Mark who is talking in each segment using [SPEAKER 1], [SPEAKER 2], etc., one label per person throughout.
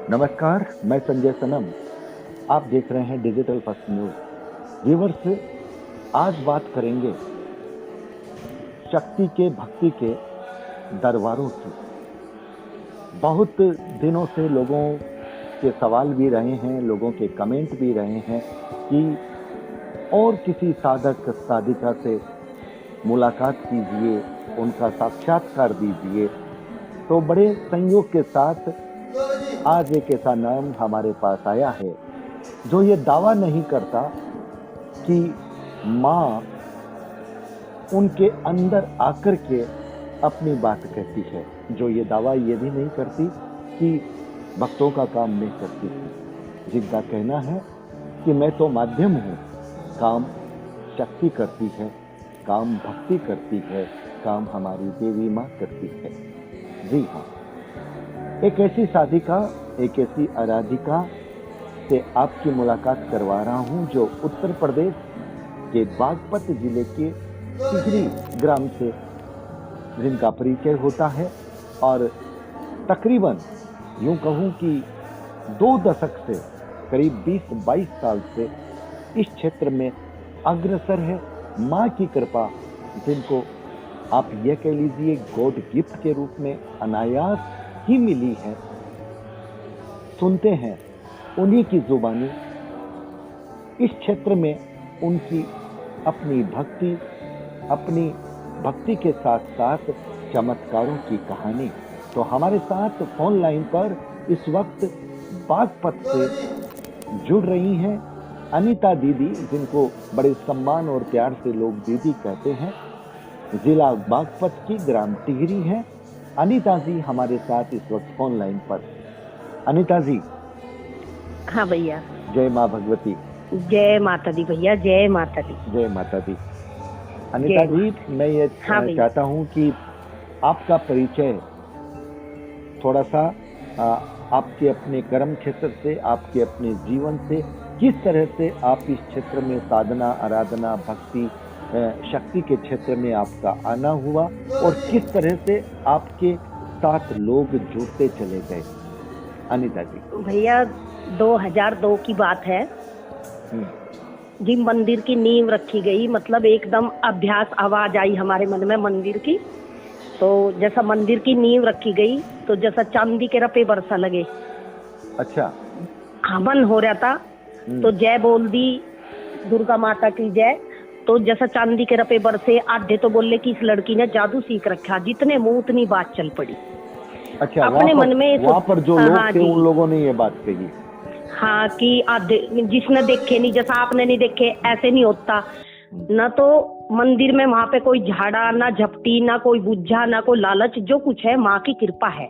[SPEAKER 1] नमस्कार, मैं संजय सनम। आप देख रहे हैं डिजिटल फर्स्ट न्यूज। व्यूअर्स, आज बात करेंगे शक्ति के भक्ति के दरबारों की। बहुत दिनों से लोगों के सवाल भी रहे हैं, लोगों के कमेंट भी रहे हैं कि और किसी साधक साधिका से मुलाकात कीजिए, उनका साक्षात्कार दीजिए। तो बड़े संयोग के साथ आज एक ऐसा नाम हमारे पास आया है जो ये दावा नहीं करता कि माँ उनके अंदर आकर के अपनी बात कहती है, जो ये दावा ये भी नहीं करती कि भक्तों का काम नहीं करती, जिनका कहना है कि मैं तो माध्यम हूँ, काम शक्ति करती है, काम भक्ति करती है, काम हमारी देवी माँ करती है। जी हाँ, एक ऐसी साधिका, एक ऐसी आराधिका से आपकी मुलाकात करवा रहा हूं जो उत्तर प्रदेश के बागपत जिले के टिहरी ग्राम से जिनका परिचय होता है और तकरीबन यूं कहूं कि 2 दशक से करीब 20-22 साल से इस क्षेत्र में अग्रसर है। माँ की कृपा, जिनको आप ये कह लीजिए गॉड गिफ्ट के रूप में अनायास ही मिली है। सुनते हैं उन्हीं की जुबानी। इस क्षेत्र में उनकी अपनी भक्ति के साथ साथ चमत्कारों की कहानी। तो हमारे साथ फोन लाइन पर इस वक्त बागपत से जुड़ रही हैं अनीता दीदी, जिनको बड़े सम्मान और प्यार से लोग दीदी कहते हैं। जिला बागपत की, ग्राम टिहरी है। अनीता जी हमारे साथ इस वक्त फोन लाइन पर। अनीता जी।
[SPEAKER 2] हाँ भैया।
[SPEAKER 1] जय माँ भगवती।
[SPEAKER 2] जय माता दी भैया, जय माता दी।
[SPEAKER 1] जय माता दी। अनीता जी, मैं ये चाहता हूँ कि आपका परिचय थोड़ा सा आपके अपने कर्म क्षेत्र से, आपके अपने जीवन से, किस तरह से आप इस क्षेत्र में साधना, आराधना, भक्ति, शक्ति के क्षेत्र में आपका आना हुआ और किस तरह से आपके साथ लोग जुड़ते चले गए। अनीता जी।
[SPEAKER 2] भैया 2002 की बात है। जी, मंदिर की नींव रखी गई, मतलब एकदम अभ्यास आवाज आई हमारे मन में मंदिर की। तो जैसा मंदिर की नींव रखी गई तो जैसा चांदी के रपे बरसा लगे।
[SPEAKER 1] अच्छा।
[SPEAKER 2] हवन हो रहा था तो जय बोल दी, दुर्गा माता की जय। तो जैसा चांदी के रपे बरसे, आधे तो बोले कि इस लड़की ने जादू सीख रखा, जितने मुंह उतनी बात चल पड़ी।
[SPEAKER 1] अच्छा,
[SPEAKER 2] अपने मन में
[SPEAKER 1] वहाँ पर जो लोग थे उन लोगों ने ये बात कही।
[SPEAKER 2] हाँ, कि आधे जिसने देखे नहीं, जैसा आपने नहीं देखे, ऐसे नहीं होता ना। तो मंदिर में वहाँ पे कोई झाड़ा ना झपटी, ना कोई बुझा, ना कोई लालच, जो कुछ है माँ की कृपा है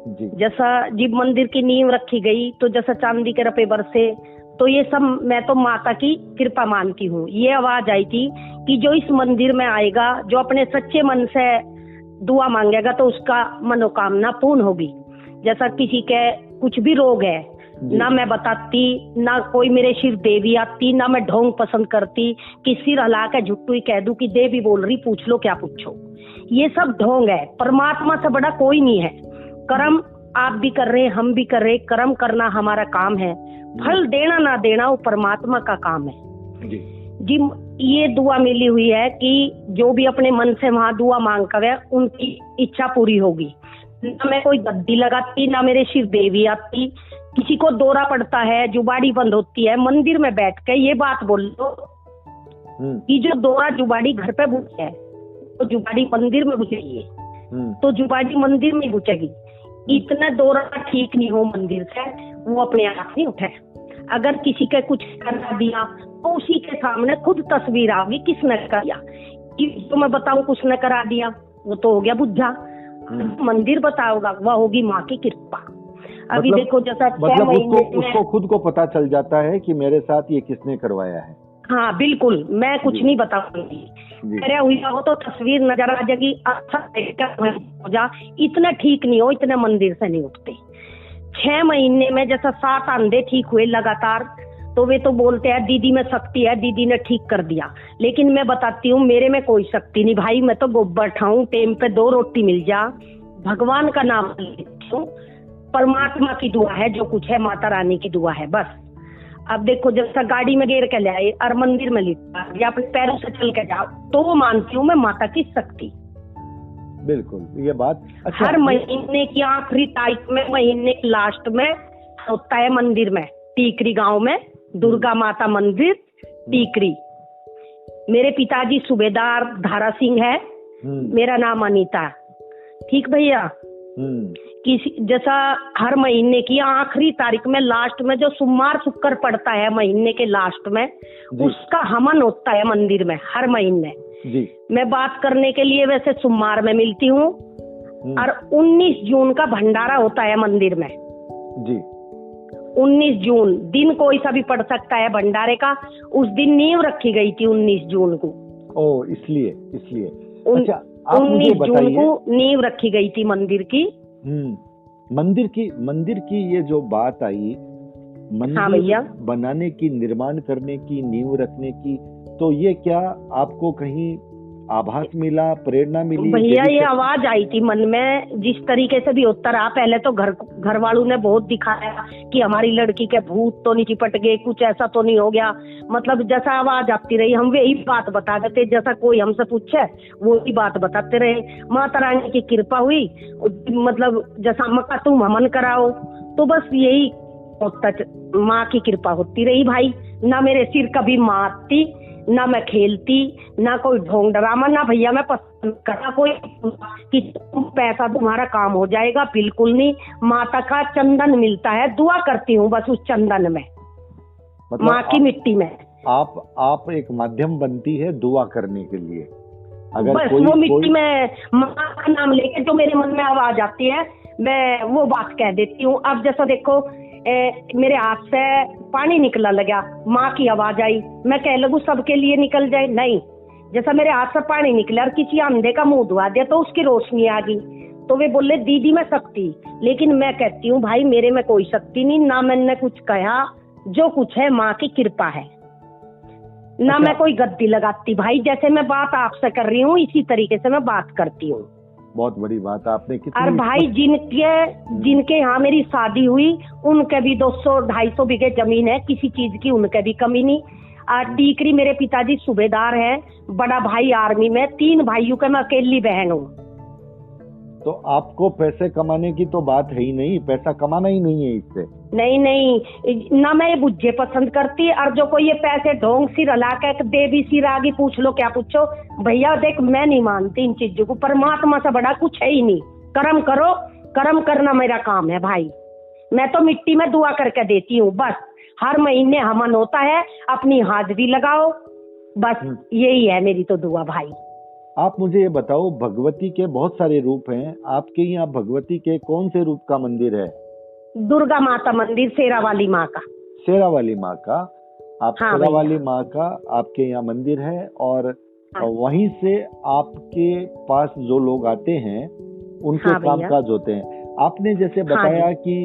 [SPEAKER 2] जी। जैसा जब मंदिर की नींव रखी गई तो जैसा चांदी के रपे बरसे, तो ये सब मैं तो माता की कृपा मानती हूँ। ये आवाज आई थी कि जो इस मंदिर में आएगा, जो अपने सच्चे मन से दुआ मांगेगा तो उसका मनोकामना पूर्ण होगी। जैसा किसी के कुछ भी रोग है, ना मैं बताती, ना कोई मेरे सिर देवी आती, ना मैं ढोंग पसंद करती कि सिर हिला के झुट्टू ही कह दूं कि देवी बोल रही, पूछ लो क्या पूछो। ये सब ढोंग है, परमात्मा से बड़ा कोई नहीं है। कर्म आप भी कर रहे हैं, हम भी कर रहे हैं, कर्म करना हमारा काम है, फल देना ना देना वो परमात्मा का काम है जी। ये दुआ मिली हुई है कि जो भी अपने मन से वहां दुआ मांग कर उनकी इच्छा पूरी होगी। ना मैं कोई गद्दी लगाती, ना मेरे सिर देवी आती। किसी को दौरा पड़ता है, जुबाड़ी बंद होती है, मंदिर में बैठ के ये बात बोल दो कि जो दौरा जुबाड़ी घर पे बुझे है तो जुबाड़ी मंदिर में बुझेगी, तो जुबाड़ी मंदिर में बुझेगी। इतना दौरा ठीक नहीं हो मंदिर से, वो अपने आप नहीं उठे। अगर किसी के कुछ करा दिया तो उसी के सामने खुद तस्वीर आओगी किसने किया। कि जो मैं बताऊं कुछ ने करा दिया वो तो हो गया बुझा, मंदिर बताओगा वह होगी माँ की कृपा। अभी
[SPEAKER 1] मतलब,
[SPEAKER 2] देखो जैसा 6
[SPEAKER 1] मतलब
[SPEAKER 2] महीने
[SPEAKER 1] उसको खुद को पता चल जाता है कि मेरे साथ ये किसने करवाया है।
[SPEAKER 2] हाँ बिल्कुल, मैं कुछ नहीं बताऊंगी, मेरे हुआ हो तो तस्वीर नजर आ जाएगी, अच्छा हो जा। इतना ठीक नहीं हो, इतने मंदिर से नहीं उठते। 6 महीने में जैसा 7 अंधे ठीक हुए लगातार, तो वे तो बोलते हैं दीदी में शक्ति है, दीदी ने ठीक कर दिया। लेकिन मैं बताती हूँ मेरे में कोई शक्ति नहीं भाई, मैं तो गोबर ठाऊं, टाइम पे 2 रोटी मिल जा, भगवान का नाम लेती हूँ, परमात्मा की दुआ है, जो कुछ है माता रानी की दुआ है बस। अब देखो जैसा गाड़ी में घेर के ले आए और मंदिर में लिखा या अपने पैरों से चल के जाओ, तो वो मानती हूँ मैं माता की शक्ति।
[SPEAKER 1] बिल्कुल, ये बात अच्छा।
[SPEAKER 2] हर महीने की आखिरी तारीख में, महीने के लास्ट में होता है मंदिर में, टीकरी गांव में दुर्गा माता मंदिर टीकरी। मेरे पिताजी सूबेदार धारा सिंह है, मेरा नाम अनीता। ठीक भैया, किसी जैसा हर महीने की आखिरी तारीख में लास्ट में जो सोमवार शुक्र पड़ता है महीने के लास्ट में, उसका हवन होता है मंदिर में हर महीने जी। मैं बात करने के लिए वैसे सोमवार में मिलती हूँ, और 19 जून का भंडारा होता है मंदिर में जी। 19 जून दिन कोई सा भी पढ़ सकता है भंडारे का। उस दिन नींव रखी गई थी 19 जून को।
[SPEAKER 1] ओ, इसलिए अच्छा,
[SPEAKER 2] 19 जून को नींव रखी गई थी मंदिर की।
[SPEAKER 1] मंदिर की ये जो बात आई, मंदिर बनाने की, निर्माण करने की, नींव रखने की, तो ये क्या आपको कहीं आभास मिला, प्रेरणा मिली?
[SPEAKER 2] भैया ये आवाज आई थी मन में, जिस तरीके से भी होता रहा। पहले तो घर वालों ने बहुत दिखाया कि हमारी लड़की के भूत तो नहीं चिपट गए, कुछ ऐसा तो नहीं हो गया। मतलब जैसा आवाज आती रही हम वही बात बता देते, जैसा कोई हमसे पूछे वो ही बात बताते रहे। माता रानी की कृपा हुई, मतलब जैसा मक्का तुम हवन कराओ, तो बस यही होता, माँ की कृपा होती रही भाई। ना मेरे सिर कभी मारती, ना मैं खेलती, ना कोई ढोंग डरामा, ना भैया मैं पसंद करना कोई कि पैसा तुम्हारा काम हो जाएगा, बिल्कुल नहीं। माता का चंदन मिलता है, दुआ करती हूँ बस उस चंदन में, मतलब माँ की मिट्टी में।
[SPEAKER 1] आप एक माध्यम बनती है दुआ करने के लिए। अगर
[SPEAKER 2] बस वो मिट्टी में माँ का नाम लेके जो मेरे मन में आवाज आती है, मैं वो बात कह देती हूँ। अब जैसा देखो मेरे हाथ से पानी निकला लगा, माँ की आवाज आई, मैं कह लगू सबके लिए निकल जाए, नहीं। जैसा मेरे हाथ से पानी निकला और किसी अंधे का मुंह धुआ दिया तो उसकी रोशनी आ गई, तो वे बोले दीदी में शक्ति। लेकिन मैं कहती हूँ भाई मेरे में कोई शक्ति नहीं, ना मैंने कुछ कहा, जो कुछ है माँ की कृपा है। ना मैं कोई गद्दी लगाती भाई, जैसे मैं बात आपसे कर रही हूँ इसी तरीके से मैं बात करती हूँ।
[SPEAKER 1] बहुत बड़ी बात आपने की।
[SPEAKER 2] और भाई जिनके यहाँ मेरी शादी हुई उनके भी 200-250 बीघे जमीन है, किसी चीज की उनके भी कमी नहीं। टीकरी मेरे पिताजी सूबेदार है, बड़ा भाई आर्मी में, 3 भाइयों के मैं अकेली बहन हूँ।
[SPEAKER 1] तो आपको पैसे कमाने की तो बात है ही नहीं, पैसा कमाना ही नहीं है इससे।
[SPEAKER 2] नहीं, ना मैं ये बुज्झे पसंद करती, और जो कोई ये पैसे ढोंग सिर हला के देवी सिर आगे पूछ लो क्या पूछो, भैया देख मैं नहीं मानती इन चीजों को, परमात्मा से बड़ा कुछ है ही नहीं। कर्म करो, कर्म करना मेरा काम है भाई। मैं तो मिट्टी में दुआ करके देती हूँ बस। हर महीने हवन होता है, अपनी हाजिरी लगाओ, बस यही है मेरी तो दुआ भाई।
[SPEAKER 1] आप मुझे ये बताओ, भगवती के बहुत सारे रूप हैं, आपके यहाँ भगवती के कौन से रूप का मंदिर है?
[SPEAKER 2] दुर्गा माता मंदिर, शेरा वाली माँ का।
[SPEAKER 1] शेरा वाली माँ का, आप शेरा वाली माँ का आपके यहाँ मंदिर है, और वहीं से आपके पास जो लोग आते हैं उनके कामकाज होते हैं। आपने जैसे बताया कि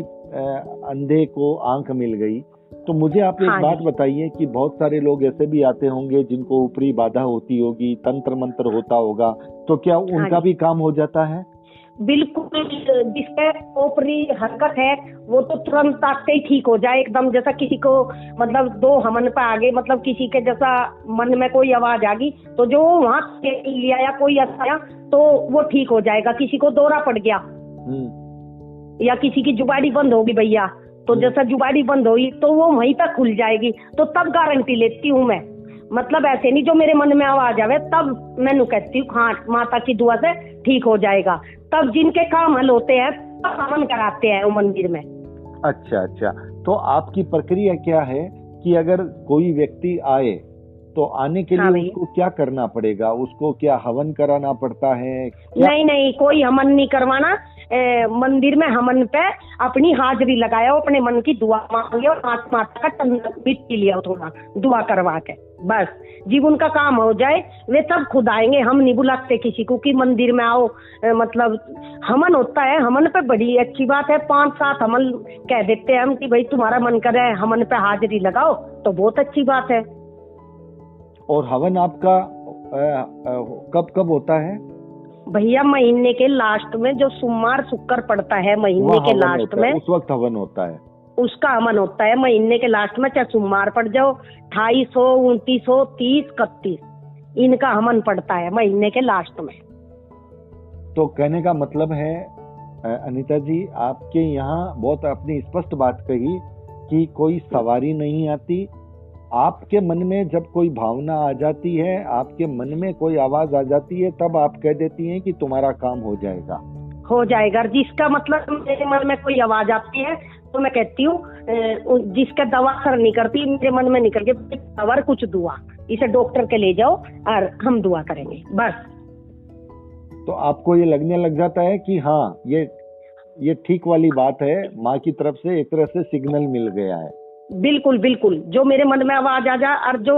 [SPEAKER 1] अंधे को आंख मिल गई, तो मुझे आप एक बात बताइए कि बहुत सारे लोग ऐसे भी आते होंगे जिनको ऊपरी बाधा होती होगी, तंत्र मंत्र होता होगा, तो क्या उनका भी काम हो जाता है?
[SPEAKER 2] बिल्कुल, जिसके ऊपरी हरकत है वो तो तुरंत आते ही ठीक हो जाए एकदम। जैसा किसी को मतलब 2 हमन पे आगे, मतलब किसी के जैसा मन में कोई आवाज आ गई तो जो वहां लिया या कोई आया तो वो ठीक हो जाएगा। किसी को दौरा पड़ गया या किसी की जुबाड़ी बंद होगी भैया, तो जैसा जुबाड़ी बंद हुई तो वो वहीं तक खुल जाएगी, तो तब गारंटी लेती हूँ मैं। मतलब ऐसे नहीं जो मेरे मन में आवाज आवे तब मैंने कहती हूँ हाँ माता की दुआ से ठीक हो जाएगा। तब जिनके काम हल होते हैं तब हवन कराते हैं वो मंदिर में।
[SPEAKER 1] अच्छा, तो आपकी प्रक्रिया क्या है कि अगर कोई व्यक्ति आए तो आने के
[SPEAKER 2] हाँ
[SPEAKER 1] लिए
[SPEAKER 2] भैया।
[SPEAKER 1] उसको क्या करना पड़ेगा? उसको क्या हवन कराना पड़ता है क्या?
[SPEAKER 2] नहीं नहीं, कोई हवन नहीं करवाना। मंदिर में हवन पे अपनी हाजिरी लगाओ, अपने मन की दुआ मांगे और हाथ माता का चंदन मिट्टी लिया थोड़ा दुआ करवा के, बस जीव उनका काम हो जाए। वे सब खुद आएंगे, हम नहीं बुलाते किसी को कि मंदिर में आओ। मतलब हवन होता है, हवन पे बड़ी अच्छी बात है। 5-7 हवन कह देते हैं हम कि भाई तुम्हारा मन करे हवन पे हाजिरी लगाओ, तो बहुत अच्छी बात है।
[SPEAKER 1] और हवन आपका कब कब होता है?
[SPEAKER 2] भैया महीने के लास्ट में जो सोमवार शुक्र पड़ता है महीने
[SPEAKER 1] वहाँ
[SPEAKER 2] के
[SPEAKER 1] हवन
[SPEAKER 2] लास्ट
[SPEAKER 1] होता है,
[SPEAKER 2] में,
[SPEAKER 1] उस वक्त हवन होता है।
[SPEAKER 2] उसका हवन होता है महीने के लास्ट में। चाहे सोमवार पड़ जाओ, 2800, 2900, 30, 31 इनका हवन पड़ता है महीने के लास्ट में।
[SPEAKER 1] तो कहने का मतलब है अनीता जी, आपके यहाँ बहुत अपनी स्पष्ट बात कही कि कोई सवारी नहीं आती। आपके मन में जब कोई भावना आ जाती है, आपके मन में कोई आवाज आ जाती है, तब आप कह देती हैं कि तुम्हारा काम हो जाएगा।
[SPEAKER 2] हो जाएगा। जिसका मतलब मेरे मन में कोई आवाज आती है तो मैं कहती हूँ, जिसका दवा असर नहीं करती, मेरे मन में निकल के दवा कुछ दुआ, इसे डॉक्टर के ले जाओ और हम दुआ करेंगे, बस।
[SPEAKER 1] तो आपको ये लगने लग जाता है कि हाँ ये ठीक वाली बात है, माँ की तरफ से एक तरह से सिग्नल मिल गया है।
[SPEAKER 2] बिल्कुल बिल्कुल, जो मेरे मन में आवाज आ जा, और जो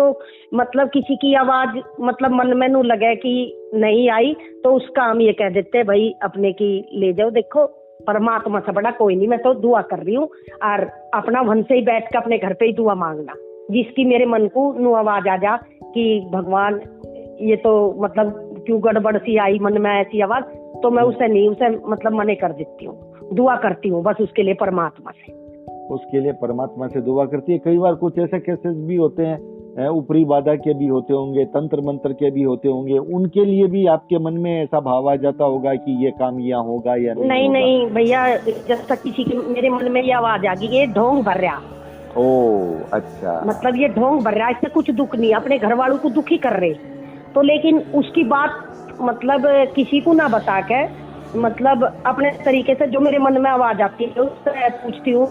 [SPEAKER 2] मतलब किसी की आवाज मतलब मन में नू लगे कि नहीं आई, तो उसका हम ये कह देते भाई अपने की ले जाओ। देखो परमात्मा से बड़ा कोई नहीं, मैं तो दुआ कर रही हूँ, और अपना वन से ही बैठ के अपने घर पे ही दुआ मांगना। जिसकी मेरे मन को नू आवाज आ जा कि भगवान ये तो मतलब क्यों गड़बड़ सी आई मन में ऐसी आवाज, तो मैं उसे मतलब मने कर देती हूँ, दुआ करती हूँ बस उसके लिए परमात्मा से।
[SPEAKER 1] उसके लिए परमात्मा से दुआ करती है। कई बार कुछ ऐसे केसेस भी होते हैं, ऊपरी बाधा के भी होते होंगे, तंत्र मंत्र के भी होते होंगे, उनके लिए भी आपके मन में ऐसा भाव आ जाता होगा कि ये काम यहाँ होगा या नहीं होगा?
[SPEAKER 2] नहीं भैया, जब तक किसी के मेरे मन में ये आवाज आ गई ये ढोंग भर रहा,
[SPEAKER 1] ओ अच्छा,
[SPEAKER 2] मतलब ये ढोंग भर रहा है, इससे कुछ दुख नहीं, अपने घर वालों को दुखी कर रहे, तो लेकिन उसकी बात मतलब किसी को ना बता के, मतलब अपने तरीके से जो मेरे मन में आवाज आती है उससे पूछती हूँ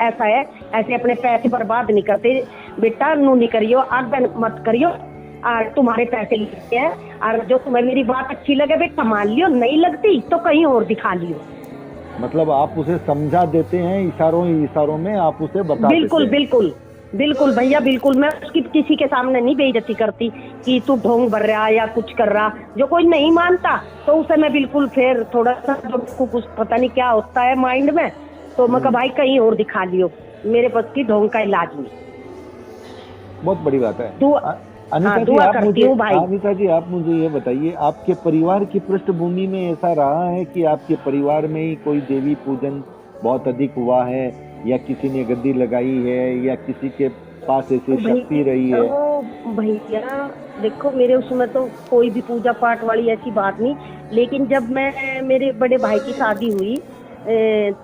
[SPEAKER 2] ऐसा है, ऐसे अपने पैसे बर्बाद नहीं करते बेटा, नू नहीं करियो, आग मत करियो, और तुम्हारे पैसे लगते हैं, और जो तुम्हें मेरी बात अच्छी लगे बेटा मान लियो, नहीं लगती तो कहीं और दिखा लियो।
[SPEAKER 1] मतलब आप उसे समझा देते हैं, इशारों में आप उसे बता
[SPEAKER 2] बिल्कुल
[SPEAKER 1] देते हैं।
[SPEAKER 2] बिल्कुल बिल्कुल भैया बिल्कुल, मैं उसकी किसी के सामने नहीं बेइज्जती करती कि तू ढोंग भर रहा या कुछ कर रहा। जो कोई नहीं मानता तो उसे मैं बिल्कुल फिर थोड़ा सा जो कुछ पता नहीं क्या होता है माइंड में, तो मैं कहा भाई कहीं और दिखा लियो, मेरे बस की ढोंग का इलाज नहीं।
[SPEAKER 1] बहुत बड़ी बात है। अनीता जी आप मुझे ये बताइए, आपके परिवार की पृष्ठभूमि में ऐसा रहा है कि आपके परिवार में ही कोई देवी पूजन बहुत अधिक हुआ है, या किसी ने गद्दी लगाई है, या किसी के पास ऐसी शक्ति रही है?
[SPEAKER 2] भैया देखो मेरे उसमें तो कोई भी पूजा पाठ वाली ऐसी बात नहीं, लेकिन जब मैं मेरे बड़े भाई की शादी हुई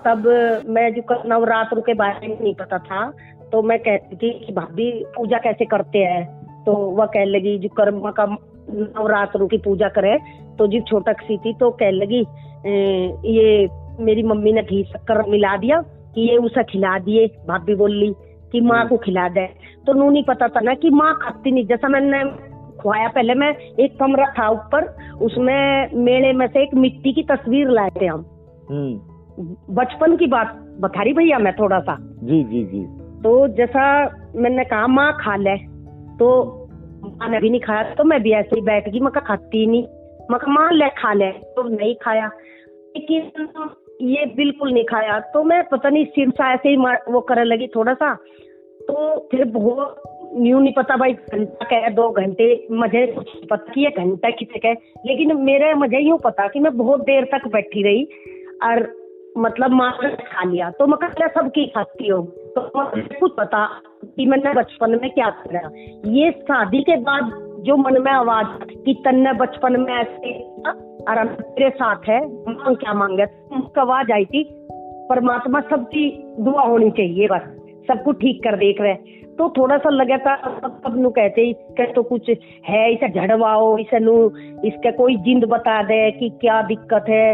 [SPEAKER 2] तब मैं जो नवरात्र के बारे में नहीं पता था, तो मैं कहती थी कि भाभी पूजा कैसे करते हैं, तो वह कह लगी जो कर्म का नवरात्रों की पूजा करे, तो जो छोटक सी थी तो कह लगी ये मेरी मम्मी ने घी शक्कर मिला दिया कि ये उसे खिला दिए, भाभी बोली कि माँ को खिला दे, तो नू नहीं पता था ना कि माँ खाती नहीं। जैसा मैंने खुआया, पहले मैं एक कमरा था ऊपर, उसमें मेले में से एक मिट्टी की तस्वीर लाए थे हम, बचपन की बात बता रही भैया मैं थोड़ा सा।
[SPEAKER 1] जी जी जी।
[SPEAKER 2] तो जैसा मैंने कहा माँ खा ले, तो माँ ने भी नहीं खाया, तो मैं भी ऐसे ही बैठ गई, मैं कहा खाती नहीं, मैं कहा माँ ले खा ले, तो नहीं खाया, लेकिन ये बिल्कुल नहीं खाया, तो मैं पता नहीं सिर सा ऐसे ही वो करने लगी थोड़ा सा, तो फिर बहुत न्यू नहीं पता भाई घंटा क्या 2 घंटे, मुझे कुछ पता कि ये घंटा कितने का है, लेकिन मेरे मुझे यूँ पता कि मैं बहुत देर तक बैठी रही, और मतलब माँ ने खा लिया, तो मैं कहा सबकी खाती हो, तो मुझे कुछ पता कि मैंने बचपन में क्या करा। ये शादी के बाद जो मन में आवाज कि तन्ने बचपन में ऐसे और मेरे साथ है, मांग क्या मांगे, उसकी आवाज आई थी परमात्मा सबकी दुआ होनी चाहिए, बस सब कुछ ठीक कर देख रहे, तो थोड़ा सा लगा था। सब नु कहते इसके तो कुछ है, इसे झड़वाओ, इसे नु इसके कोई जिंद बता दे कि क्या दिक्कत है,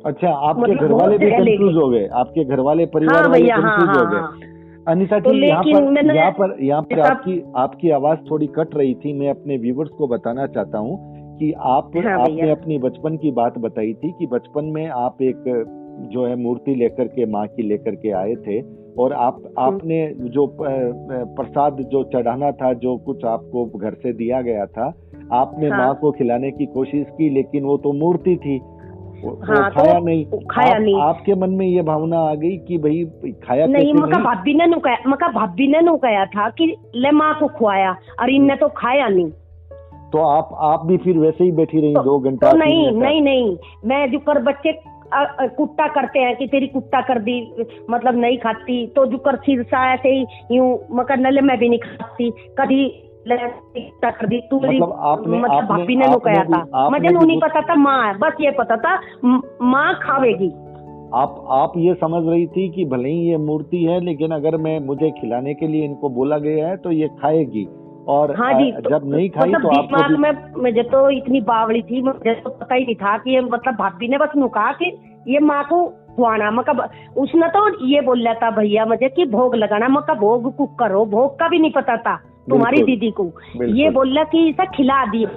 [SPEAKER 1] अच्छा, आपके
[SPEAKER 2] मतलब
[SPEAKER 1] घर वाले
[SPEAKER 2] बहुत
[SPEAKER 1] भी
[SPEAKER 2] जगह ले
[SPEAKER 1] कंफ्यूज
[SPEAKER 2] गई।
[SPEAKER 1] हो गए, आपके घर वाले परिवार
[SPEAKER 2] हाँ
[SPEAKER 1] वाले
[SPEAKER 2] भैया, हाँ
[SPEAKER 1] कंफ्यूज हो
[SPEAKER 2] हाँ
[SPEAKER 1] गए।
[SPEAKER 2] हाँ।
[SPEAKER 1] अनीता
[SPEAKER 2] तो
[SPEAKER 1] जी,
[SPEAKER 2] लेकिन मैंने
[SPEAKER 1] यहाँ पर
[SPEAKER 2] ऐसा,
[SPEAKER 1] आपकी आवाज थोड़ी कट रही थी। मैं अपने व्यूवर्स को बताना चाहता हूँ कि
[SPEAKER 2] हाँ
[SPEAKER 1] आपने
[SPEAKER 2] भैया,
[SPEAKER 1] अपनी बचपन की बात बताई थी कि बचपन में आप एक जो है मूर्ति लेकर के, माँ की लेकर के आए थे, और आपने जो प्रसाद जो चढ़ाना था, जो कुछ आपको घर से दिया गया था, आपने
[SPEAKER 2] हाँ
[SPEAKER 1] माँ को खिलाने की कोशिश की, लेकिन वो तो मूर्ति थी, वो
[SPEAKER 2] हाँ,
[SPEAKER 1] खाया
[SPEAKER 2] तो
[SPEAKER 1] नहीं।
[SPEAKER 2] खाया नहीं।
[SPEAKER 1] आपके मन में ये भावना आ गई कि भाई खाया
[SPEAKER 2] नहीं,
[SPEAKER 1] कैसे
[SPEAKER 2] मका
[SPEAKER 1] नहीं?
[SPEAKER 2] भाभी ने नु कहा था कि ले माँ को खुआया, और इनने तो खाया नहीं।
[SPEAKER 1] तो आप भी फिर वैसे ही बैठी रही 2 घंटा?
[SPEAKER 2] तो नहीं नहीं नहीं, मैं जो कर बच्चे कुट्टा करते हैं कि तेरी कुट्टा कर दी, मतलब नहीं खाती, तो जो कर सिरसा ऐसे ही यूं मकर नले में भी नहीं खाती कभी, कुट्टा कर दी तू मेरी,
[SPEAKER 1] मतलब
[SPEAKER 2] मतलब भाभी ने नु कहा था। मुझे नहीं पता था माँ है, बस ये पता था माँ खावेगी।
[SPEAKER 1] आप ये समझ रही थी कि भले ही ये मूर्ति है, लेकिन अगर मुझे खिलाने के लिए इनको बोला गया है तो ये खाएगी, और
[SPEAKER 2] हाँ जी, तो
[SPEAKER 1] जब नहीं खाई
[SPEAKER 2] मतलब
[SPEAKER 1] तो आपको
[SPEAKER 2] दिमाग में मुझे तो इतनी बावली थी, मुझे तो पता ही नहीं था कि ये, मतलब भाभी ने बस नु कहा कि ये माँ को खुआना, मतलब उसने तो ये बोल था भैया मुझे कि भोग लगाना, मका भोग कुक करो, भोग का भी नहीं पता था तुम्हारी दीदी को, ये बोला कि इसे खिला दिए,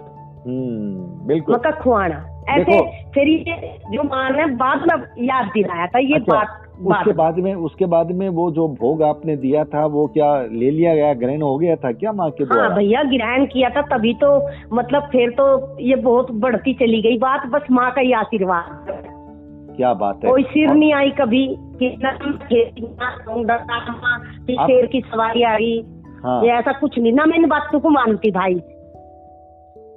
[SPEAKER 1] बिल्कुल,
[SPEAKER 2] मका खुआना ऐसे। फिर ये जो माँ ने बाद में याद दिलाया था ये बात।
[SPEAKER 1] उसके बाद में वो जो भोग आपने दिया था वो क्या ले लिया गया, ग्रहण हो गया था क्या माँ के द्वारा?
[SPEAKER 2] हाँ भैया, ग्रहण किया था, तभी तो मतलब फिर तो ये बहुत बढ़ती चली गई बात, बस माँ का ही आशीर्वाद।
[SPEAKER 1] क्या बात है।
[SPEAKER 2] कोई सिर नहीं आई कभी कि शेर की सवारी आई। हाँ। ये ऐसा कुछ नहीं ना, मैं इन बातों को मानती भाई।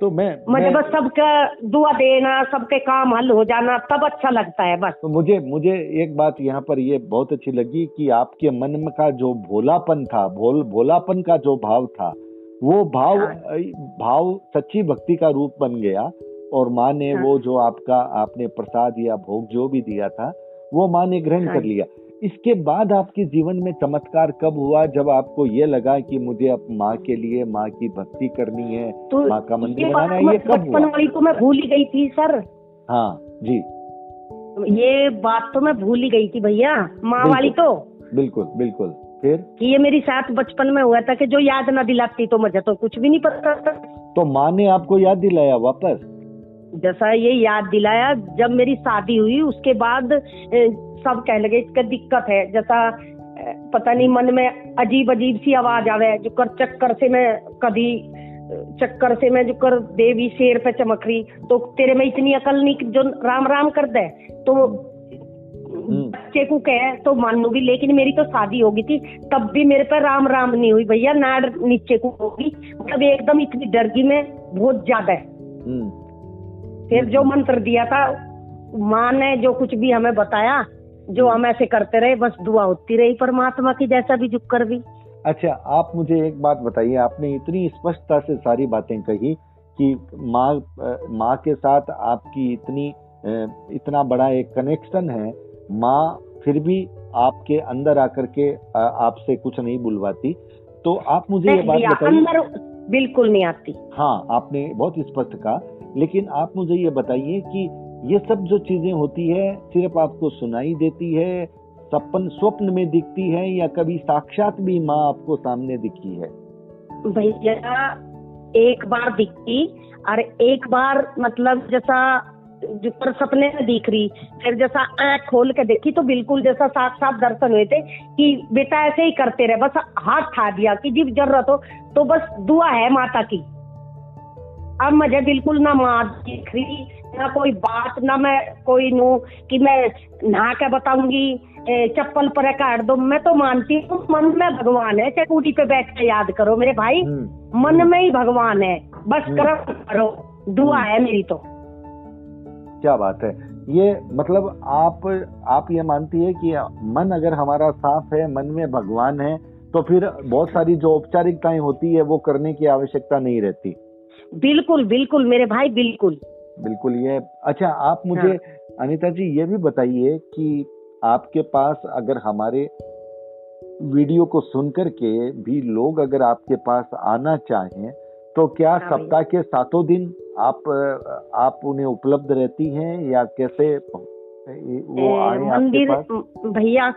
[SPEAKER 1] तो
[SPEAKER 2] मुझे बस सबका दुआ देना, सबके काम हल हो जाना, तब अच्छा लगता है बस।
[SPEAKER 1] तो मुझे एक बात यहाँ पर ये बहुत अच्छी लगी कि आपके मन में का जो भोलापन था, भोलापन का जो भाव था, वो भाव सच्ची भक्ति का रूप बन गया, और माँ ने वो जो आपने प्रसाद या भोग जो भी दिया था वो माँ ने ग्रहण कर लिया। इसके बाद आपके जीवन में चमत्कार कब हुआ, जब आपको ये लगा कि मुझे अब माँ के लिए, माँ की भक्ति करनी है, तो माँ का मंदिर बनाना है? ये कब हुआ?
[SPEAKER 2] बचपन वाली तो मैं भूल ही गई थी सर।
[SPEAKER 1] हाँ जी,
[SPEAKER 2] ये बात तो मैं भूल ही गई थी भैया, माँ वाली तो
[SPEAKER 1] बिल्कुल बिल्कुल। फिर
[SPEAKER 2] कि ये मेरी साथ बचपन में हुआ था कि जो याद ना दिलाती तो मुझे तो कुछ भी नहीं पता था।
[SPEAKER 1] तो माँ ने आपको याद दिलाया वापस?
[SPEAKER 2] जैसा ये याद दिलाया, जब मेरी शादी हुई उसके बाद सब कहने लगे इसका दिक्कत है, जैसा पता नहीं मन में अजीब अजीब सी आवाज आवे, जो कर चक्कर से मैं कभी चक्कर से मैं जो कर देवी शेर पे चमक रही, तो तेरे में इतनी अकल नहीं जो राम राम कर दे, तो बच्चे को कहे तो मानूंगी, लेकिन मेरी तो शादी हो गई थी तब भी मेरे पे राम राम नहीं हुई भैया, नाड़ नीचे को होगी, मतलब एकदम इतनी डर गई मैं बहुत ज्यादा। फिर जो मंत्र दिया था माँ ने, जो कुछ भी हमें बताया, जो हम ऐसे करते रहे, बस दुआ होती रही परमात्मा की, जैसा भी झुक कर भी।
[SPEAKER 1] अच्छा, आप मुझे एक बात बताइए, आपने इतनी स्पष्टता से सारी बातें कही कि माँ के साथ आपकी इतना बड़ा एक कनेक्शन है, माँ फिर भी आपके अंदर आकर के आपसे कुछ नहीं बुलवाती, तो आप मुझे ये बात बताइए।
[SPEAKER 2] अंदर बिल्कुल नहीं आती।
[SPEAKER 1] हाँ, आपने बहुत स्पष्ट कहा, लेकिन आप मुझे ये बताइए कि ये सब जो चीजें होती है सिर्फ आपको सुनाई देती है, स्वप्न में दिखती है, या कभी साक्षात भी माँ आपको सामने दिखी है?
[SPEAKER 2] भैया एक बार दिखी, और एक बार मतलब जैसा जो पर सपने में दिख रही, फिर जैसा आँख खोल के देखी तो बिल्कुल जैसा साफ दर्शन हुए थे कि बेटा ऐसे ही करते रहे, बस हाथ उठा दिया कि जब जरूरत हो तो बस दुआ है माता की। अब मुझे बिल्कुल ना माँ दिख रही, ना कोई बात, ना मैं कोई नो कि मैं नहा के बताऊंगी चप्पल पर काट दो, मैं तो मानती हूँ मन में भगवान है, चाहे कूटी पे बैठ के याद करो मेरे भाई, मन में ही भगवान है, बस करो, दुआ है मेरी तो।
[SPEAKER 1] क्या बात है, ये मतलब आप ये मानती है कि मन अगर हमारा साफ है, मन में भगवान है, तो फिर बहुत सारी जो औपचारिकताएं होती है वो करने की आवश्यकता नहीं रहती।
[SPEAKER 2] बिल्कुल बिल्कुल मेरे भाई, बिल्कुल
[SPEAKER 1] बिल्कुल। ये अच्छा, आप मुझे अनीता जी ये भी बताइए कि आपके पास अगर हमारे वीडियो को सुनकर के भी लोग अगर आपके पास आना चाहें, तो क्या सप्ताह के 7 दिन आप उन्हें उपलब्ध रहती हैं, या कैसे वो आए आपके
[SPEAKER 2] मंदिर
[SPEAKER 1] पास?
[SPEAKER 2] भैया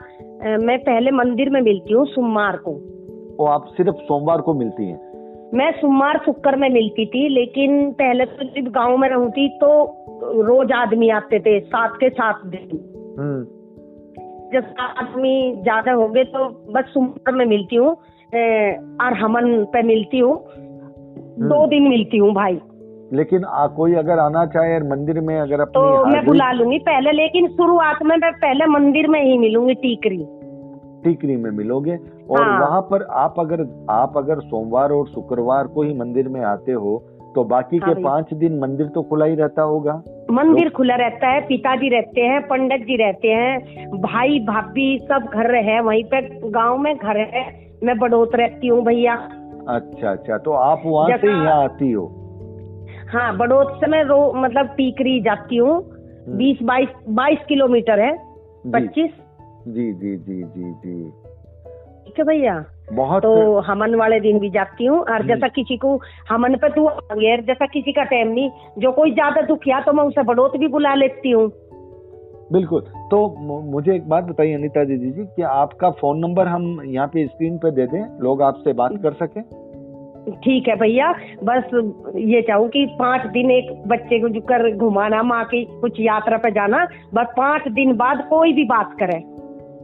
[SPEAKER 2] मैं पहले मंदिर में मिलती हूँ सोमवार को।
[SPEAKER 1] वो आप सिर्फ सोमवार को मिलती हैं?
[SPEAKER 2] मैं सोमवार शुक्र में मिलती थी, लेकिन पहले तो जब गांव में रहती तो रोज आदमी आते थे 7 के 7 दिन। जब आदमी ज्यादा हो गए तो बस सोमवार में मिलती हूँ और हमन पे मिलती हूँ, 2 दिन मिलती हूँ भाई।
[SPEAKER 1] लेकिन कोई अगर आना चाहे मंदिर में अगर अपनी
[SPEAKER 2] तो मैं
[SPEAKER 1] हाजिरी
[SPEAKER 2] बुला लूंगी पहले, लेकिन शुरुआत में मैं पहले मंदिर में ही मिलूंगी,
[SPEAKER 1] टीकरी में मिलोगे। और
[SPEAKER 2] हाँ।
[SPEAKER 1] वहाँ पर आप अगर सोमवार और शुक्रवार को ही मंदिर में आते हो तो बाकी
[SPEAKER 2] हाँ
[SPEAKER 1] के 5 दिन मंदिर तो खुला ही रहता होगा?
[SPEAKER 2] मंदिर खुला रहता है, पिताजी रहते हैं, पंडित जी रहते हैं, भाई भाभी सब घर है वहीं पे, गांव में घर है। मैं बड़ौत रहती हूँ भैया।
[SPEAKER 1] अच्छा, तो आप वहाँ से यहाँ आती हो?
[SPEAKER 2] हाँ, बड़ौत से मैं मतलब टीकरी जाती हूँ, 22 किलोमीटर है, 25।
[SPEAKER 1] जी।
[SPEAKER 2] ठीक है भैया।
[SPEAKER 1] बहुत।
[SPEAKER 2] तो हमन वाले दिन भी जाती हूँ, और जैसा किसी को हमन पे दुआ मांगे, जैसा किसी का टाइम नहीं, जो कोई ज्यादा दुखिया तो मैं उसे बड़ौत भी बुला लेती हूँ।
[SPEAKER 1] बिल्कुल। तो मुझे एक बात बताइए अनीता दीदी जी, कि आपका फोन नंबर हम यहाँ पे स्क्रीन पे दे दें, लोग आपसे बात कर सकें?
[SPEAKER 2] ठीक है भैया, बस ये चाहूँ कि 5 दिन एक बच्चे को कर घुमाना, माँ की कुछ यात्रा पे जाना, बस 5 दिन बाद कोई भी बात करे।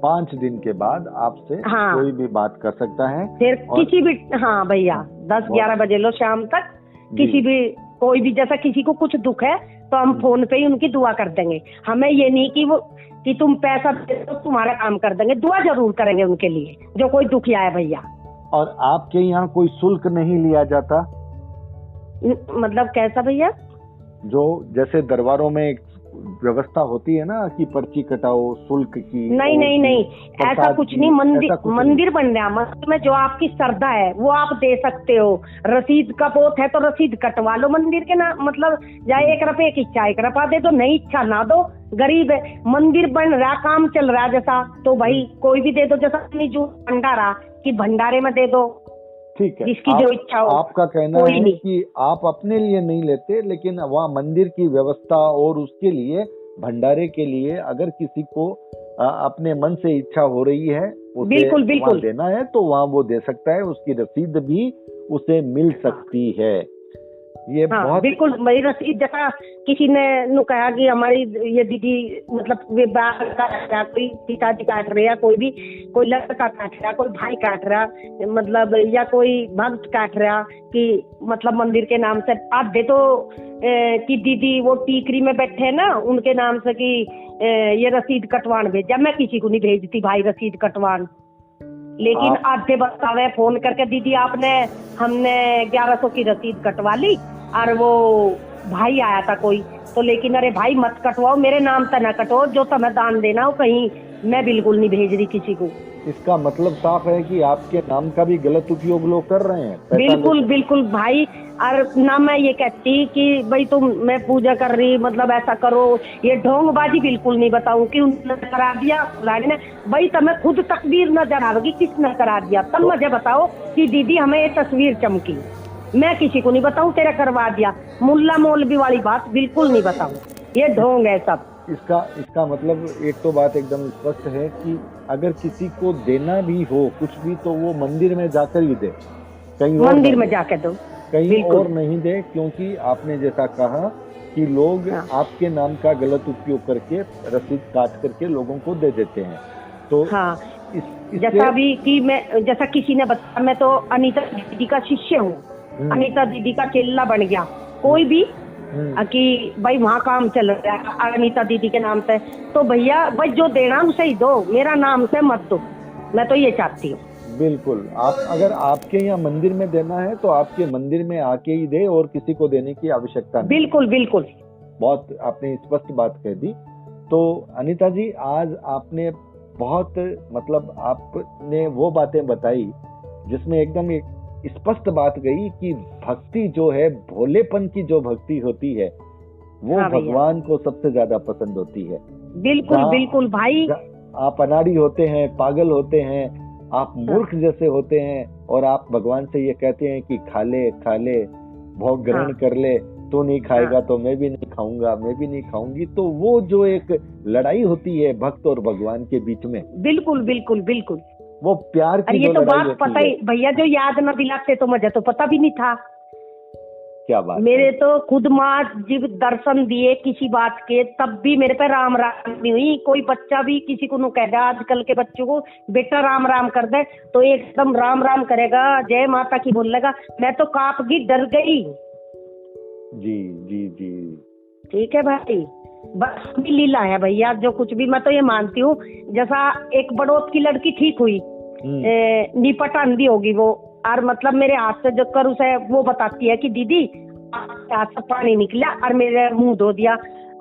[SPEAKER 1] 5 दिन के बाद आपसे
[SPEAKER 2] हाँ।
[SPEAKER 1] कोई भी बात कर सकता है
[SPEAKER 2] फिर किसी भी, हाँ भैया, 10-11 बजे लो शाम तक, किसी भी कोई भी, जैसा किसी को कुछ दुख है तो हम फोन पे ही उनकी दुआ कर देंगे। हमें ये नहीं कि तुम पैसा दे दो तुम्हारा काम कर देंगे, दुआ जरूर करेंगे उनके लिए जो कोई दुखिया है भैया।
[SPEAKER 1] और आपके यहाँ कोई शुल्क नहीं लिया जाता?
[SPEAKER 2] मतलब कैसा भैया?
[SPEAKER 1] जो जैसे दरबारों में एक व्यवस्था होती है ना कि पर्ची कटाओ शुल्क की।
[SPEAKER 2] नहीं, ऐसा कुछ नहीं। मंदिर बन रहा, मंदिर में जो आपकी श्रद्धा है वो आप दे सकते हो। रसीद का पोत है तो रसीद कटवा लो मंदिर के ना, मतलब जाए 1 रुपए की इच्छा 1 रुपया दे दो, नहीं इच्छा ना दो। गरीब है, मंदिर बन रहा, काम चल रहा जैसा, तो भाई कोई भी दे दो, जैसा अपनी जो भंडारा कि भंडारे में दे दो,
[SPEAKER 1] ठीक है,
[SPEAKER 2] जिसकी जो इच्छा हो।
[SPEAKER 1] आपका कहना है कि आप अपने लिए नहीं लेते, लेकिन वहाँ मंदिर की व्यवस्था और उसके लिए भंडारे के लिए अगर किसी को अपने मन से इच्छा हो रही है उसे बिल्कुल देना है तो वहाँ वो दे सकता है, उसकी रसीद भी उसे मिल सकती है। ये बहुत
[SPEAKER 2] बिल्कुल मेरी रसीद, जैसा किसी ने कहा कि हमारी ये दीदी मतलब वे बाहर काट रहा, कोई पिताजी काट रहे, या कोई लड़का काट रहा, कोई भाई काट रहा, मतलब या कोई भक्त काट रहा कि मतलब मंदिर के नाम से आप दे तो कि दीदी वो टीकरी में बैठे है ना, उनके नाम से कि ये रसीद कटवान भेजा। मैं किसी को नहीं भेजती भाई रसीद कटवान, लेकिन आधे बतावे फोन करके दीदी हमने 1100 की रसीद कटवा ली, और वो भाई आया था कोई तो, लेकिन अरे भाई मत कटवाओ, मेरे नाम से ना कटो, जो तुम्हें दान देना हो कहीं, मैं बिल्कुल नहीं भेज रही किसी को।
[SPEAKER 1] इसका मतलब साफ है कि आपके नाम का भी गलत उपयोग लोग कर रहे हैं।
[SPEAKER 2] बिल्कुल भाई। और ना मैं ये कहती कि भाई मैं पूजा कर रही, मतलब ऐसा करो, ये ढोंगबाजी बिल्कुल नहीं बताऊं कि उन्होंने करा दिया रानी ने, भाई तुम्हें खुद तकदीर नजर आवेगी किसने करा दिया, तब मुझे बताओ कि दीदी हमें ये तस्वीर चमकी। मैं किसी को नहीं बताऊं तेरा करवा दिया, मुल्ला मौलवी वाली बात बिल्कुल नहीं बताऊं, ये ढोंग है सब।
[SPEAKER 1] इसका मतलब एक तो बात एकदम स्पष्ट है कि अगर किसी को देना भी हो कुछ भी तो वो मंदिर में जाकर ही दे, कहीं और
[SPEAKER 2] मंदिर में जाकर दो,
[SPEAKER 1] कहीं और नहीं दे, क्योंकि आपने जैसा कहा कि लोग आपके नाम का गलत उपयोग करके रसीद काट करके लोगों को दे देते हैं। तो
[SPEAKER 2] जैसा भी कि जैसा किसी ने बताया, मैं तो अनीता दीदी का शिष्य हूँ, अनीता दीदी का चेला बन गया कोई भी कि भाई वहाँ काम चल रहा है अनीता दीदी के नाम से, तो भैया भाई जो देना उसे ही दो, मेरा नाम से मत दो, मैं तो ये चाहती हूँ।
[SPEAKER 1] बिल्कुल, आप अगर आपके यहाँ मंदिर में देना है तो आपके मंदिर में आके ही दे और किसी को देने की आवश्यकता नहीं।
[SPEAKER 2] बिल्कुल।
[SPEAKER 1] बहुत आपने स्पष्ट बात कह दी। तो अनीता जी, आज आपने बहुत मतलब आपने वो बातें बताई जिसमें एकदम एक स्पष्ट बात गई कि भक्ति जो है, भोलेपन की जो भक्ति होती है वो भगवान को सबसे ज्यादा पसंद होती है।
[SPEAKER 2] बिल्कुल भाई।
[SPEAKER 1] आप अनाड़ी होते हैं, पागल होते हैं, आप मूर्ख जैसे होते हैं और आप भगवान से ये कहते हैं कि खा ले भोग ग्रहण कर ले, तो नहीं खाएगा तो मैं भी नहीं खाऊंगा, मैं भी नहीं खाऊंगी। तो वो जो एक लड़ाई होती है भक्त और भगवान के बीच में,
[SPEAKER 2] बिल्कुल बिल्कुल बिल्कुल।
[SPEAKER 1] वो प्यार
[SPEAKER 2] अरे
[SPEAKER 1] की
[SPEAKER 2] ये
[SPEAKER 1] जो
[SPEAKER 2] तो
[SPEAKER 1] लड़ाई
[SPEAKER 2] बात
[SPEAKER 1] होती
[SPEAKER 2] पता
[SPEAKER 1] है।
[SPEAKER 2] ही भैया, जो याद न दिलाते तो मुझे तो पता भी नहीं था।
[SPEAKER 1] क्या बात
[SPEAKER 2] मेरे
[SPEAKER 1] है।
[SPEAKER 2] तो खुद माँ जब दर्शन दिए किसी बात के, तब भी मेरे पे राम राम नहीं हुई। कोई बच्चा भी किसी को नु कह दे आजकल के बच्चों को, बेटा राम राम कर दे, तो एकदम राम राम करेगा, जय माता की बोलेगा। मैं तो कांप गई, डर गई।
[SPEAKER 1] जी जी जी।
[SPEAKER 2] ठीक है भाई, बस भी लीला है भैया, जो कुछ भी। मैं तो ये मानती हूँ, जैसा एक बड़ोत की लड़की ठीक हुई, निपट अंधी होगी वो, और मतलब मेरे हाथ से जो कर उसे वो बताती है कि दीदी आपके हाथ से पानी निकला और मेरे मुंह धो दिया,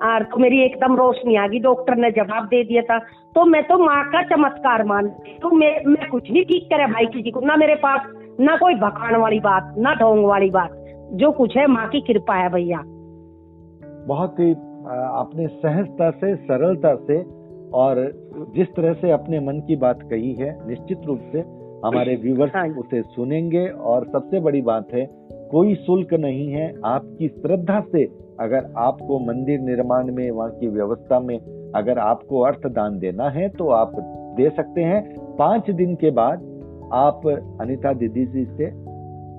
[SPEAKER 2] और तो मेरी एकदम रोशनी आ गई, डॉक्टर ने जवाब दे दिया था। तो मैं तो माँ का चमत्कार मानती हूँ। मैं कुछ नहीं ठीक करे भाई किसी को, ना मेरे पास ना कोई भकान वाली बात, ना ढोंग वाली बात, जो कुछ है माँ की कृपा है भैया।
[SPEAKER 1] बहुत ही आपने सहजता से, सरलता से और जिस तरह से अपने मन की बात कही है, निश्चित रूप से हमारे व्यूवर्स उसे सुनेंगे। और सबसे बड़ी बात है, कोई शुल्क नहीं है। आपकी श्रद्धा से अगर आपको मंदिर निर्माण में, वहाँ की व्यवस्था में अगर आपको अर्थदान देना है तो आप दे सकते हैं। 5 दिन के बाद आप अनीता दीदी जी से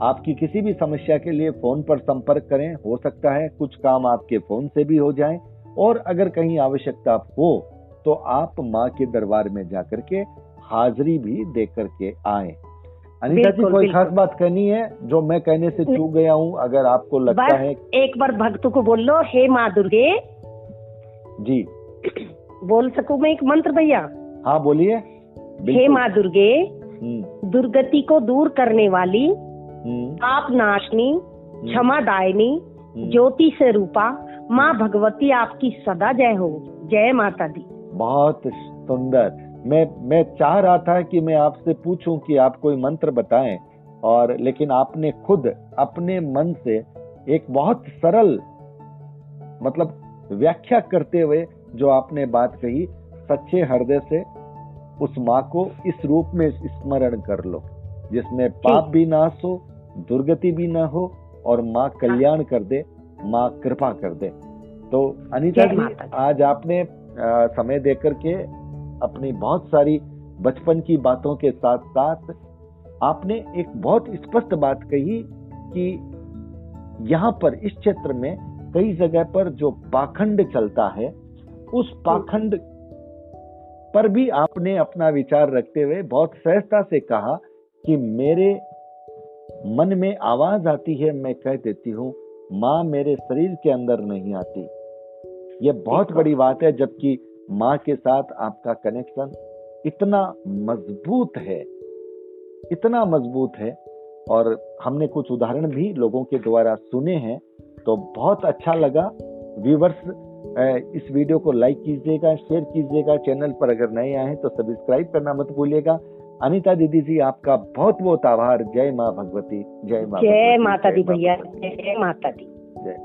[SPEAKER 1] आपकी किसी भी समस्या के लिए फोन पर संपर्क करें। हो सकता है कुछ काम आपके फोन से भी हो जाए, और अगर कहीं आवश्यकता हो तो आप माँ के दरबार में जाकर के हाजिरी भी दे करके आए। अनीता जी, कोई खास बात कहनी है जो मैं कहने से चूक गया हूँ? अगर आपको लगता है,
[SPEAKER 2] एक बार भक्त को बोल लो, हे माँ दुर्गे
[SPEAKER 1] जी।
[SPEAKER 2] बोल सकूं मैं एक मंत्र भैया?
[SPEAKER 1] हाँ बोलिए।
[SPEAKER 2] हे माँ दुर्गे, दुर्गति को दूर करने वाली, आप नाशनी, क्षमा दायनी, ज्योति से रूपा माँ भगवती, आपकी सदा जय हो। जय माता दी। बहुत
[SPEAKER 1] सुंदर। मैं चाह रहा था कि मैं आपसे पूछूं कि आप कोई मंत्र बताएं, और लेकिन आपने खुद अपने मन से एक बहुत सरल मतलब व्याख्या करते हुए जो आपने बात कही, सच्चे हृदय से उस माँ को इस रूप में स्मरण कर लो जिसमें पाप भी नाश हो, दुर्गति भी ना हो, और माँ कल्याण कर दे, माँ कृपा कर दे। तो अनीता जी, आज आपने समय देकर के अपनी बहुत सारी बचपन की बातों के साथ साथ आपने एक बहुत स्पष्ट बात कही कि यहाँ पर इस क्षेत्र में कई जगह पर जो पाखंड चलता है, उस पाखंड पर भी आपने अपना विचार रखते हुए बहुत सहजता से कहा कि मेरे मन में आवाज आती है, मैं कह देती हूँ, माँ मेरे शरीर के अंदर नहीं आती। ये बहुत बड़ी बात है, जबकि माँ के साथ आपका कनेक्शन इतना मजबूत है, इतना मजबूत है। और हमने कुछ उदाहरण भी लोगों के द्वारा सुने हैं, तो बहुत अच्छा लगा। व्यूवर्स, इस वीडियो को लाइक कीजिएगा, शेयर कीजिएगा। चैनल पर अगर नए आए हैं तो सब्सक्राइब करना मत भूलिएगा। अनीता दीदी जी, आपका बहुत बहुत आभार। जय माँ भगवती, जय माँ,
[SPEAKER 2] जय माता दी भैया, जय माता दी।
[SPEAKER 1] जय।